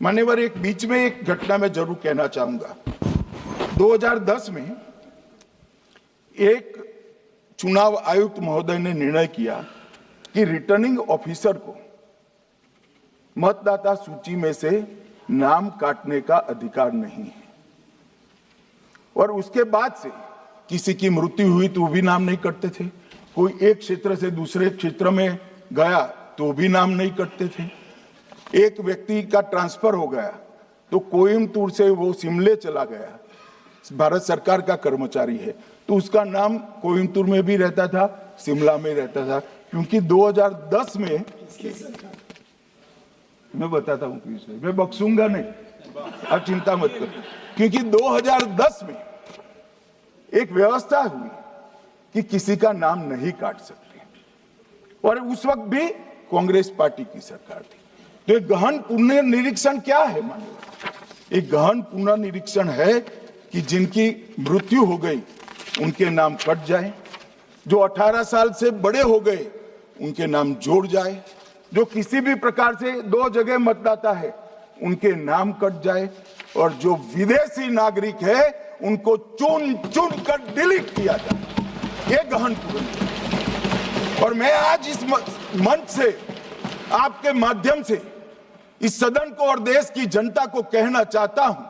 मान्यवर, एक बीच में एक घटना मैं जरूर कहना चाहूंगा। 2010 में एक चुनाव आयुक्त महोदय ने निर्णय किया कि रिटर्निंग ऑफिसर को मतदाता सूची में से नाम काटने का अधिकार नहीं है, और उसके बाद से किसी की मृत्यु हुई तो भी नाम नहीं कटते थे, कोई एक क्षेत्र से दूसरे क्षेत्र में गया तो भी नाम नहीं कटते थे, एक व्यक्ति का ट्रांसफर हो गया तो कोयम्बटूर से वो शिमले चला गया, भारत सरकार का कर्मचारी है तो उसका नाम कोयम्बटूर में भी रहता था, शिमला में रहता था, क्योंकि 2010 में मैं बताता हूं, मैं बख्शूंगा नहीं, आप चिंता मत करो, क्योंकि 2010 में एक व्यवस्था हुई कि किसी का नाम नहीं काट सकते, और उस वक्त भी कांग्रेस पार्टी की सरकार थी। तो एक गहन पुनर्निरीक्षण क्या है? मानिए, एक गहन पुनर्निरीक्षण है कि जिनकी मृत्यु हो गई उनके नाम कट जाए, जो 18 साल से बड़े हो गए उनके नाम जोड़ जाए, जो किसी भी प्रकार से 2 जगह मतदाता है उनके नाम कट जाए, और जो विदेशी नागरिक है उनको चुन चुन कर डिलीट किया जाए। ये गहन पुनर्निरीक्षण। और मैं आज इस मंच से, आपके माध्यम से इस सदन को और देश की जनता को कहना चाहता हूं,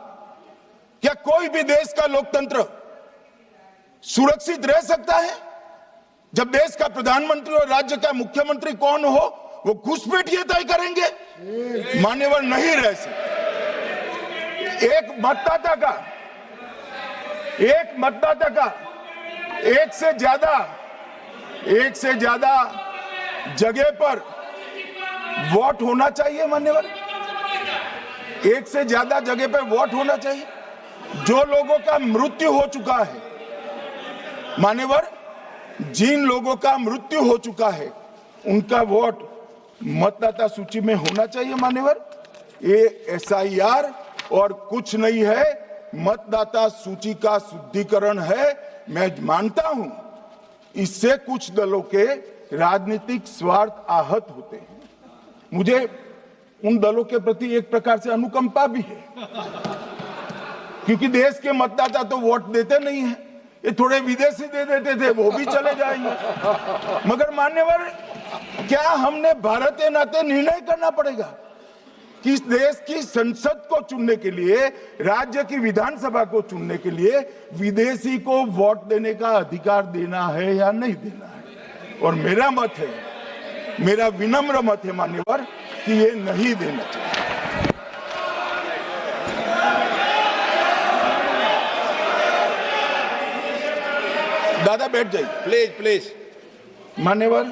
क्या कोई भी देश का लोकतंत्र सुरक्षित रह सकता है जब देश का प्रधानमंत्री और राज्य का मुख्यमंत्री कौन हो वो घुसपैठ ये तय करेंगे? मान्यवर, नहीं रह सकते। एक मतदाता का एक से ज्यादा जगह पर वोट होना चाहिए। मान्यवर, एक से ज्यादा जगह पर वोट होना चाहिए। जो लोगों का मृत्यु हो चुका है, मान्यवर, जिन लोगों का मृत्यु हो चुका है उनका वोट मतदाता सूची में होना चाहिए। मान्यवर, ये SIR और कुछ नहीं है, मतदाता सूची का शुद्धिकरण है। मैं मानता हूं इससे कुछ दलों के राजनीतिक स्वार्थ आहत होते हैं। मुझे उन दलों के प्रति एक प्रकार से अनुकंपा भी है, क्योंकि देश के मतदाता तो वोट देते नहीं है, ये थोड़े विदेशी दे देते थे, वो भी चले जाएंगे। मगर मान्यवर, क्या हमने भारत के नाते निर्णय करना पड़ेगा कि इस देश की संसद को चुनने के लिए, राज्य की विधानसभा को चुनने के लिए विदेशी को वोट देने का अधिकार देना है या नहीं देना है? और मेरा मत है, मेरा विनम्र मत है मान्यवर, कि ये नहीं देना चाहिए। दादा बैठ जाइए, प्लीज प्लीज। मान्यवर,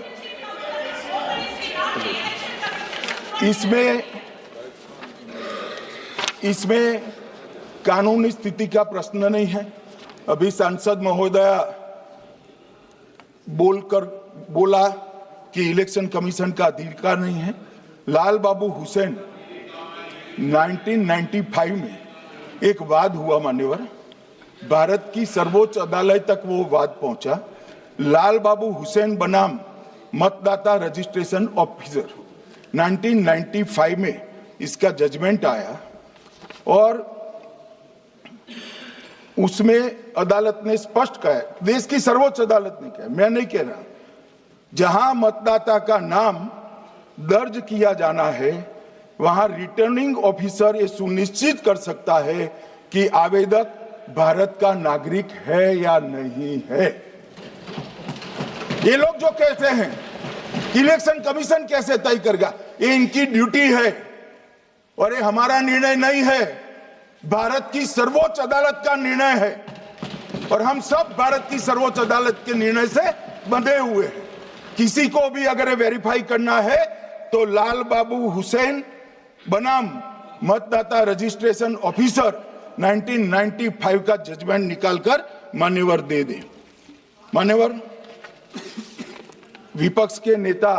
इसमें कानूनी स्थिति का प्रश्न नहीं है। अभी सांसद महोदया बोला कि इलेक्शन कमीशन का अधिकार नहीं है। लाल बाबू हुसैन 1995 में एक वाद हुआ मान्यवर, भारत की सर्वोच्च अदालत तक वो वाद पहुंचा। लाल बाबू हुसैन बनाम मतदाता रजिस्ट्रेशन ऑफिसर 1995 में इसका जजमेंट आया, और उसमें अदालत ने स्पष्ट कहा, देश की सर्वोच्च अदालत ने कहा, मैं नहीं कह रहा, जहां मतदाता का नाम दर्ज किया जाना है वहां रिटर्निंग ऑफिसर ये सुनिश्चित कर सकता है कि आवेदक भारत का नागरिक है या नहीं है। ये लोग जो कहते हैं इलेक्शन कमीशन कैसे तय करेगा, ये इनकी ड्यूटी है और ये हमारा निर्णय नहीं है, भारत की सर्वोच्च अदालत का निर्णय है, और हम सब भारत की सर्वोच्च अदालत के निर्णय से बंधे हुए हैं। किसी को भी अगर वेरीफाई करना है तो लाल बाबू हुसैन बनाम मतदाता रजिस्ट्रेशन ऑफिसर 1995 का जजमेंट निकालकर मान्यवर दे दे। मान्यवर, विपक्ष के नेता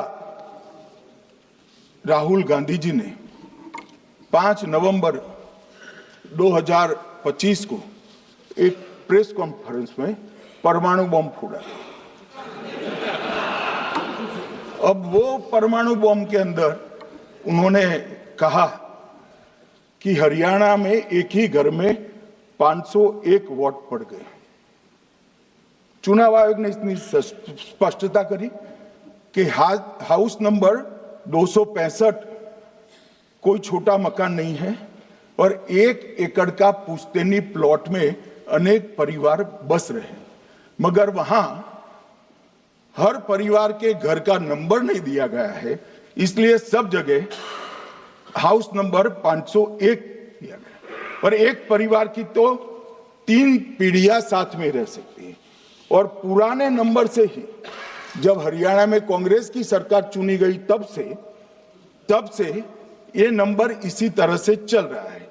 राहुल गांधी जी ने 5 नवंबर 2025 को एक प्रेस कॉन्फ्रेंस में परमाणु बम फोड़ा। अब वो परमाणु बम के अंदर उन्होंने कहा कि हरियाणा में एक ही घर में 501 वोट पड़ गए। चुनाव आयोग ने इतनी स्पष्टता करी कि हाउस नंबर 265 कोई छोटा मकान नहीं है और 1 एकड़ का पुश्तैनी प्लॉट में अनेक परिवार बस रहे हैं, मगर वहां हर परिवार के घर का नंबर नहीं दिया गया है, इसलिए सब जगह हाउस नंबर 501 दिया गया और एक परिवार की तो 3 पीढ़ियां साथ में रह सकती है। और पुराने नंबर से ही जब हरियाणा में कांग्रेस की सरकार चुनी गई तब से ये नंबर इसी तरह से चल रहा है।